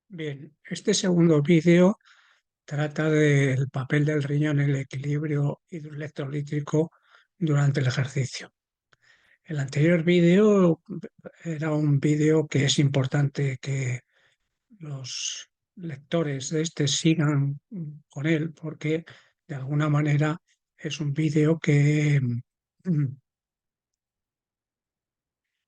Bien, este segundo vídeo trata del papel del riñón en el equilibrio hidroelectrolítico durante el ejercicio. El anterior vídeo era un vídeo que es importante que los lectores de este sigan con él porque de alguna manera es un vídeo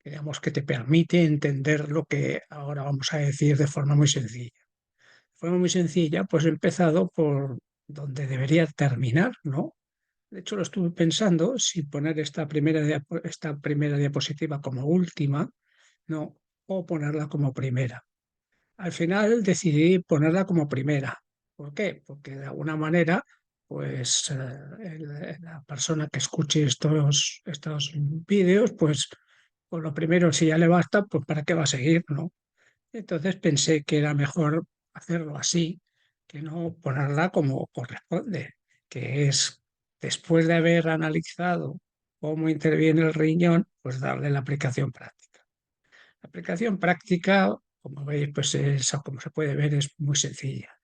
digamos, que te permite entender lo que ahora vamos a decir de forma muy sencilla. Fue muy sencilla, pues he empezado por donde debería terminar, ¿no? De hecho, lo estuve pensando si poner esta primera diapositiva como última, ¿no? O ponerla como primera. Al final decidí ponerla como primera. ¿Por qué? Porque de alguna manera, pues la persona que escuche estos vídeos, pues lo primero, si ya le basta, pues ¿para qué va a seguir, no? Entonces pensé que era mejor hacerlo así, que no ponerla como corresponde, que es después de haber analizado cómo interviene el riñón, pues darle la aplicación práctica. La aplicación práctica, como veis, como se puede ver, es muy sencilla.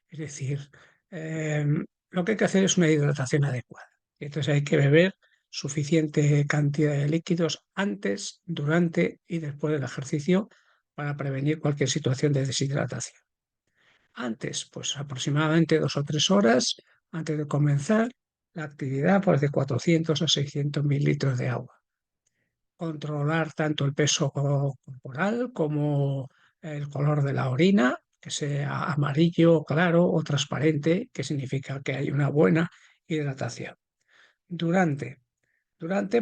Es decir, eh, lo que hay que hacer es una hidratación adecuada. Y entonces hay que beber suficiente cantidad de líquidos antes, durante y después del ejercicio para prevenir cualquier situación de deshidratación. Antes, pues aproximadamente 2 o 3 horas antes de comenzar la actividad, pues de 400 a 600 mililitros de agua. Controlar tanto el peso corporal como el color de la orina, que sea amarillo, claro o transparente, que significa que hay una buena hidratación. Durante,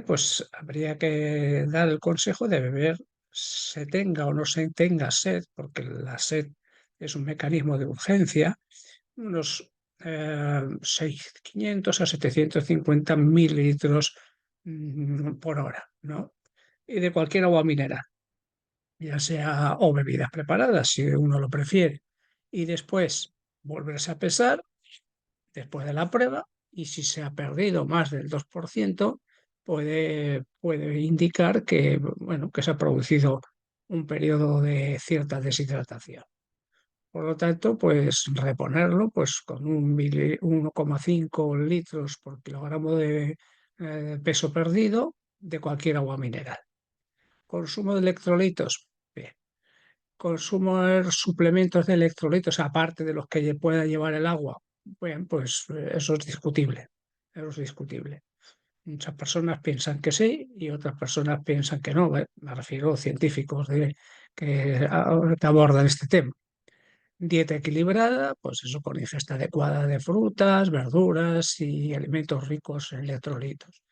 pues habría que dar el consejo de beber, se tenga o no se tenga sed, porque la sed es un mecanismo de urgencia, unos 500 a 750 mililitros por hora, ¿no? Y de cualquier agua mineral, ya sea o bebidas preparadas, si uno lo prefiere. Y después volverse a pesar después de la prueba y si se ha perdido más del 2%, puede indicar que, bueno, que se ha producido un periodo de cierta deshidratación. Por lo tanto, pues reponerlo pues, con 1,5 litros por kilogramo de peso perdido de cualquier agua mineral. Consumo de electrolitos. Bien. Consumo de suplementos de electrolitos, aparte de los que pueda llevar el agua. Bien, pues eso es discutible. Eso es discutible. Muchas personas piensan que sí y otras personas piensan que no. Me refiero a científicos que abordan este tema. Dieta equilibrada, pues eso con ingesta adecuada de frutas, verduras y alimentos ricos en electrolitos.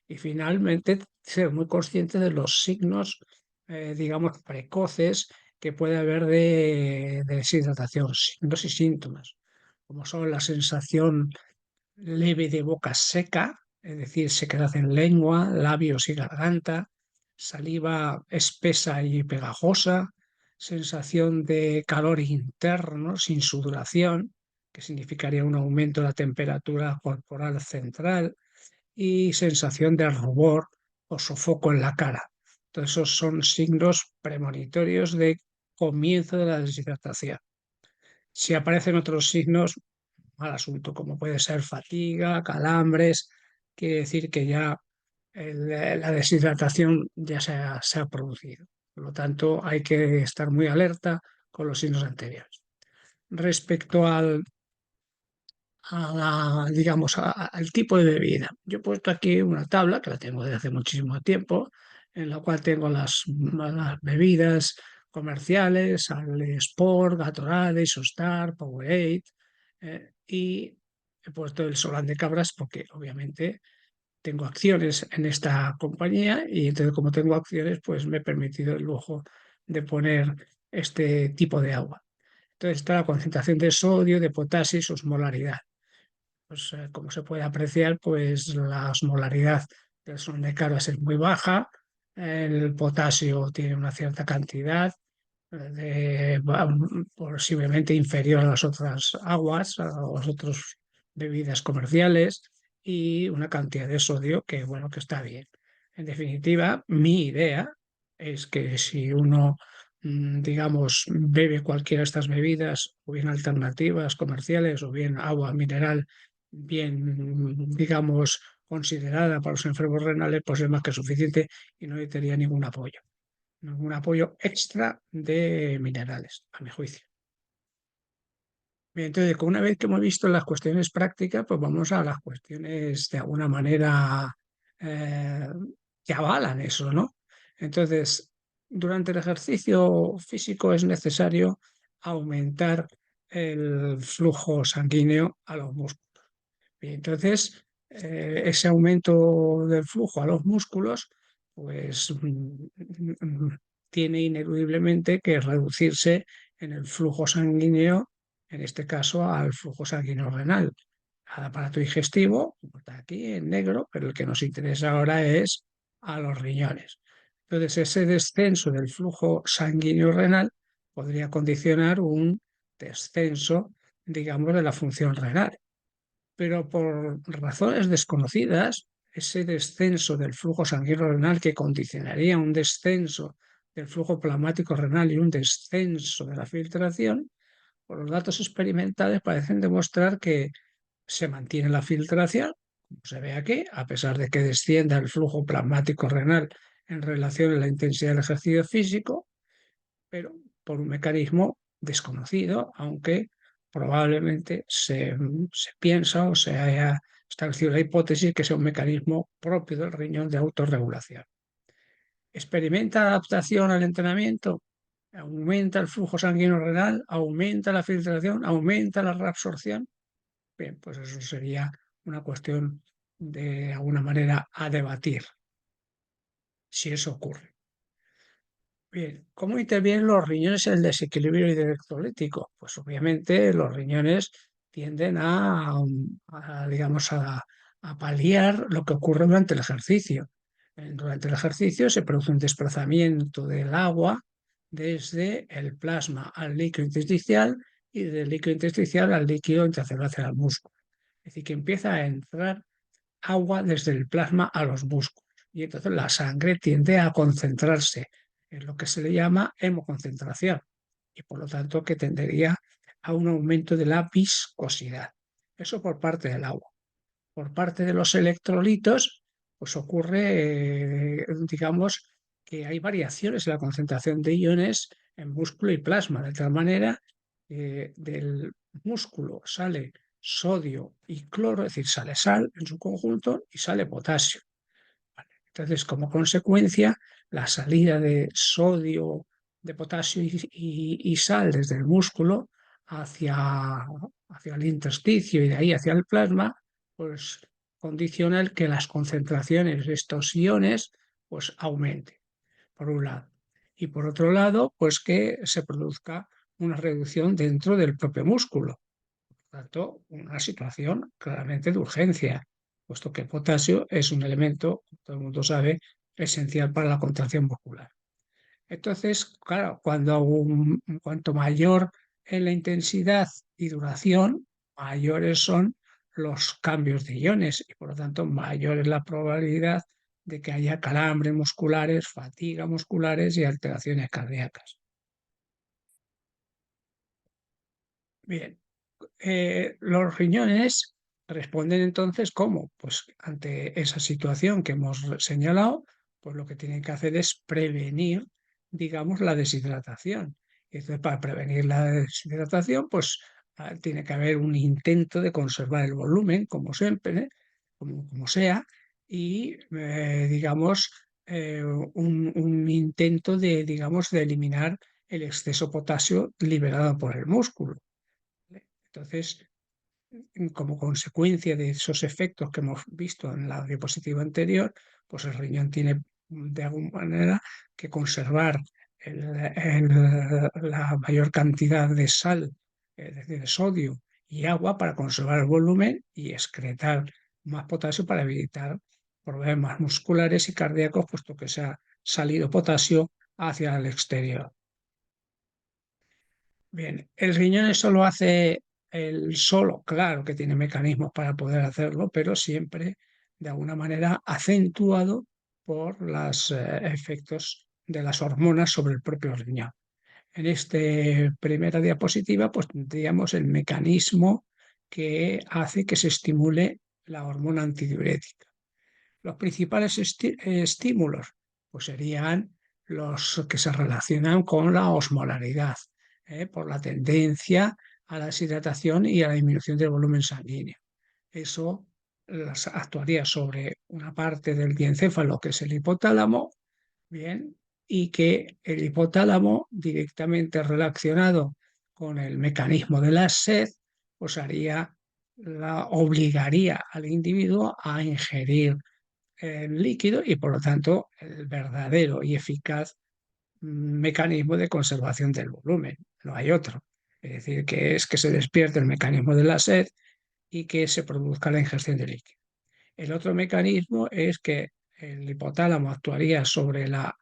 Y finalmente, ser muy consciente de los signos, digamos, precoces que puede haber de deshidratación, signos y síntomas, como son la sensación leve de boca seca, es decir, sequedad en lengua, labios y garganta, saliva espesa y pegajosa, sensación de calor interno sin sudoración, que significaría un aumento de la temperatura corporal central, y sensación de rubor o sofoco en la cara. Todos esos son signos premonitorios de comienzo de la deshidratación. Si aparecen otros signos, mal asunto, como puede ser fatiga, calambres, quiere decir que ya la deshidratación ya se ha producido. Por lo tanto, hay que estar muy alerta con los signos anteriores. Respecto al tipo de bebida. Yo he puesto aquí una tabla que la tengo desde hace muchísimo tiempo, en la cual tengo las bebidas comerciales, al Sport, Gatorade, Isostar, Powerade, y he puesto el Solán de Cabras porque obviamente tengo acciones en esta compañía y entonces como tengo acciones, pues me he permitido el lujo de poner este tipo de agua. Entonces está la concentración de sodio, de potasio y su osmolaridad. Pues como se puede apreciar, pues la osmolaridad del son de Cabras es muy baja, el potasio tiene una cierta cantidad, posiblemente inferior a las otras aguas, a las otras bebidas comerciales, y una cantidad de sodio que, bueno, que está bien. En definitiva, mi idea es que si uno digamos, bebe cualquiera de estas bebidas, o bien alternativas, comerciales, o bien agua mineral, bien, digamos, considerada para los enfermos renales, pues es más que suficiente y no necesitaría ningún apoyo extra de minerales, a mi juicio. Bien, entonces, una vez que hemos visto las cuestiones prácticas, pues vamos a las cuestiones de alguna manera eh, que avalan eso, ¿no? Entonces, durante el ejercicio físico es necesario aumentar el flujo sanguíneo a los músculos. Y entonces, ese aumento del flujo a los músculos, pues tiene ineludiblemente que reducirse en el flujo sanguíneo, en este caso al flujo sanguíneo renal, al aparato digestivo, como está aquí en negro, pero el que nos interesa ahora es a los riñones. Entonces, ese descenso del flujo sanguíneo renal podría condicionar un descenso, digamos, de la función renal, pero por razones desconocidas, ese descenso del flujo sanguíneo renal que condicionaría un descenso del flujo plasmático renal y un descenso de la filtración, por los datos experimentales parecen demostrar que se mantiene la filtración, como se ve aquí, a pesar de que descienda el flujo plasmático renal en relación a la intensidad del ejercicio físico, pero por un mecanismo desconocido, aunque probablemente se piensa o se haya establecido la hipótesis que sea un mecanismo propio del riñón de autorregulación. Experimenta adaptación al entrenamiento, aumenta el flujo sanguíneo renal, aumenta la filtración, aumenta la reabsorción. Bien, pues eso sería una cuestión de alguna manera a debatir si eso ocurre. Bien, ¿cómo intervienen los riñones en el desequilibrio electrolítico? Pues obviamente los riñones tienden digamos, a paliar lo que ocurre durante el ejercicio. Durante el ejercicio se produce un desplazamiento del agua desde el plasma al líquido intersticial y del líquido intersticial al líquido intracelular al músculo. Es decir, que empieza a entrar agua desde el plasma a los músculos. Y entonces la sangre tiende a concentrarse en lo que se le llama hemoconcentración y por lo tanto que tendería a un aumento de la viscosidad. Eso por parte del agua. Por parte de los electrolitos, pues ocurre, digamos, que hay variaciones en la concentración de iones en músculo y plasma, de tal manera que del músculo sale sodio y cloro, es decir, sale sal en su conjunto y sale potasio. ¿Vale? Entonces, como consecuencia, la salida de sodio, de potasio y sal desde el músculo hacia el intersticio y de ahí hacia el plasma, pues condiciona el que las concentraciones de estos iones pues aumenten, por un lado. Y por otro lado, pues que se produzca una reducción dentro del propio músculo, tanto, una situación claramente de urgencia, puesto que el potasio es un elemento, como todo el mundo sabe, esencial para la contracción muscular. Entonces, claro, cuanto mayor es la intensidad y duración, mayores son los cambios de iones y por lo tanto mayor es la probabilidad de que haya calambres musculares, fatiga musculares y alteraciones cardíacas. Bien, los riñones responden entonces ¿cómo? Pues ante esa situación que hemos señalado, pues lo que tienen que hacer es prevenir, digamos, la deshidratación. Y entonces, para prevenir la deshidratación, pues tiene que haber un intento de conservar el volumen, como siempre, como sea, y, digamos, un intento de, digamos, de eliminar el exceso potasio liberado por el músculo. Entonces, como consecuencia de esos efectos que hemos visto en la diapositiva anterior, pues el riñón tiene de alguna manera que conservar la mayor cantidad de sal, es decir, de sodio y agua para conservar el volumen y excretar más potasio para evitar problemas musculares y cardíacos, puesto que se ha salido potasio hacia el exterior. Bien, el riñón eso lo hace el solo, claro que tiene mecanismos para poder hacerlo, pero siempre de alguna manera acentuado por los efectos de las hormonas sobre el propio riñón. En esta primera diapositiva, pues tendríamos el mecanismo que hace que se estimule la hormona antidiurética. Los principales estímulos pues serían los que se relacionan con la osmolaridad, por la tendencia a la deshidratación y a la disminución del volumen sanguíneo. Eso actuaría sobre una parte del diencéfalo, que es el hipotálamo, bien, y que el hipotálamo, directamente relacionado con el mecanismo de la sed, pues obligaría al individuo a ingerir el líquido y por lo tanto el verdadero y eficaz mecanismo de conservación del volumen. No hay otro. Es decir, que es que se despierte el mecanismo de la sed y que se produzca la ingestión de líquido. El otro mecanismo es que el hipotálamo actuaría sobre la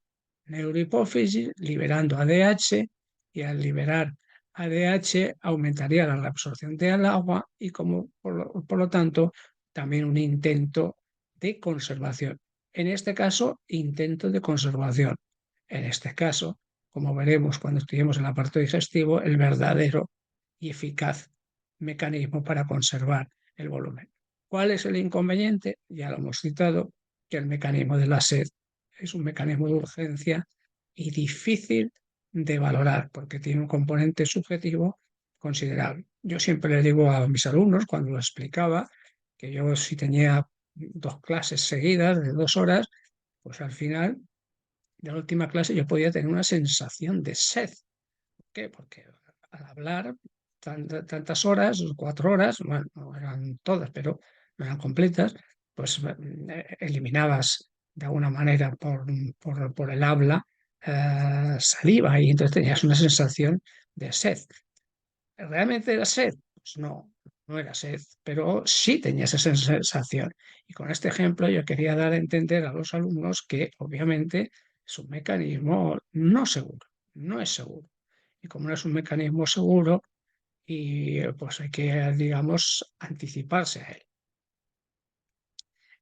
neurohipófisis liberando ADH y al liberar ADH aumentaría la reabsorción del agua y como por lo tanto también un intento de conservación. En este caso, intento de conservación. En este caso, como veremos cuando estudiemos el aparato digestivo, el verdadero y eficaz mecanismo para conservar el volumen. ¿Cuál es el inconveniente? Ya lo hemos citado, que el mecanismo de la sed es un mecanismo de urgencia y difícil de valorar porque tiene un componente subjetivo considerable. Yo siempre le digo a mis alumnos cuando lo explicaba que yo si tenía 2 clases seguidas de 2 horas, pues al final de la última clase yo podía tener una sensación de sed. ¿Por qué? Porque al hablar tantas horas, 4 horas, bueno, no eran todas, pero no eran completas, pues eliminabas de alguna manera por el habla saliva y entonces tenías una sensación de sed. ¿Realmente era sed? Pues no, no era sed, pero sí tenía esa sensación. Y con este ejemplo yo quería dar a entender a los alumnos que obviamente es un mecanismo no seguro, no es seguro. Y como no es un mecanismo seguro, y pues hay que, digamos, anticiparse a él.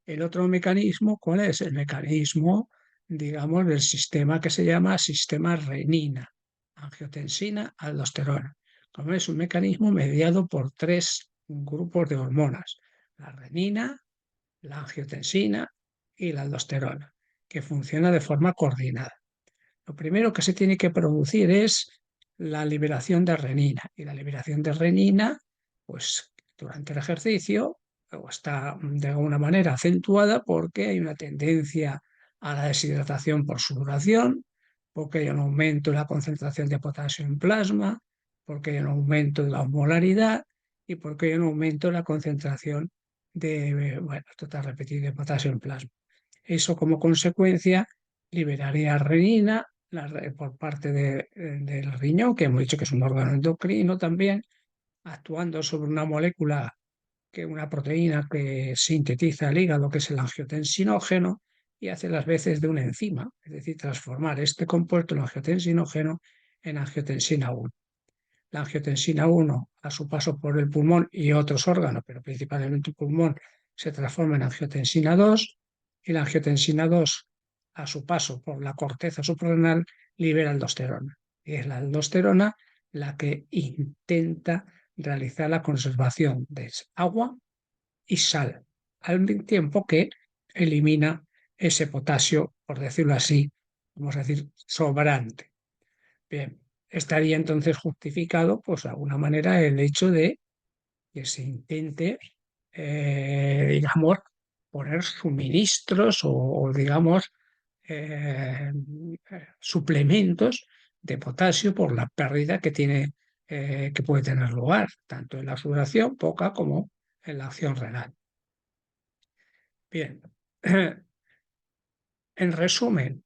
El otro mecanismo, ¿cuál es? El mecanismo, digamos, del sistema que se llama sistema renina, angiotensina, aldosterona. Como es un mecanismo mediado por 3 grupos de hormonas, la renina, la angiotensina y la aldosterona, que funciona de forma coordinada. Lo primero que se tiene que producir es la liberación de renina. Y la liberación de renina, pues durante el ejercicio, o está de alguna manera acentuada porque hay una tendencia a la deshidratación por sudoración, porque hay un aumento en la concentración de potasio en plasma, porque hay un aumento de la osmolaridad y porque hay un aumento en la concentración de, bueno, esto está repetido, de potasio en plasma. Eso como consecuencia liberaría renina por parte del riñón, que hemos dicho que es un órgano endocrino también, actuando sobre una molécula, una proteína que sintetiza el hígado, que es el angiotensinógeno, y hace las veces de una enzima, es decir, transformar este compuesto, el angiotensinógeno, en angiotensina 1. La angiotensina 1, a su paso por el pulmón y otros órganos, pero principalmente el pulmón, se transforma en angiotensina 2 y la angiotensina 2, a su paso por la corteza suprarrenal, libera aldosterona. Y es la aldosterona la que intenta realizar la conservación de agua y sal, al tiempo que elimina ese potasio, por decirlo así, vamos a decir, sobrante. Bien, estaría entonces justificado, pues de alguna manera, el hecho de que se intente, digamos, poner suministros o, digamos, eh, suplementos de potasio por la pérdida que puede tener lugar, tanto en la sudoración poca como en la acción renal. Bien, en resumen,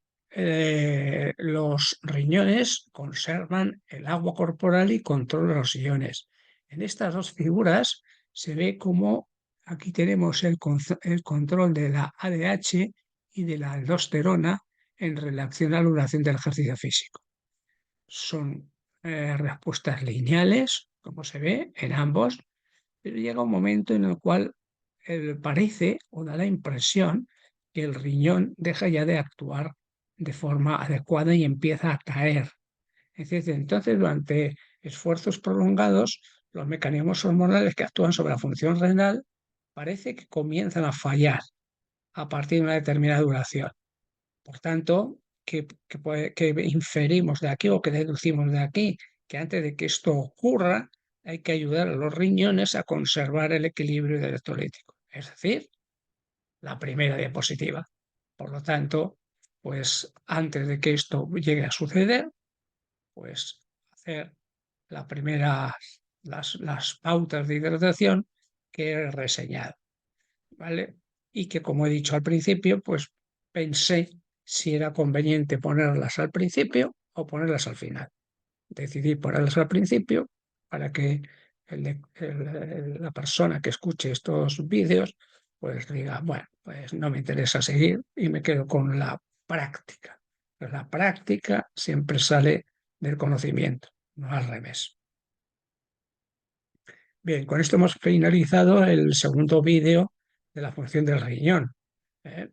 los riñones conservan el agua corporal y controlan los iones. En estas dos figuras se ve cómo aquí tenemos el control de la ADH y de la aldosterona en relación a la duración del ejercicio físico. Son respuestas lineales, como se ve en ambos, pero llega un momento en el cual parece o da la impresión que el riñón deja ya de actuar de forma adecuada y empieza a caer. Es decir, entonces, durante esfuerzos prolongados, los mecanismos hormonales que actúan sobre la función renal parece que comienzan a fallar a partir de una determinada duración. Por tanto, que inferimos de aquí o que deducimos de aquí que antes de que esto ocurra, hay que ayudar a los riñones a conservar el equilibrio electrolítico. Es decir, la primera diapositiva. Por lo tanto, pues antes de que esto llegue a suceder, pues hacer la primera, las pautas de hidratación que he reseñado, ¿vale? Y que, como he dicho al principio, pues pensé si era conveniente ponerlas al principio o ponerlas al final. Decidí ponerlas al principio para que la persona que escuche estos vídeos pues diga, bueno, pues no me interesa seguir y me quedo con la práctica. Pues la práctica siempre sale del conocimiento, no al revés. Bien, con esto hemos finalizado el segundo vídeo de la función del riñón. ¿Eh?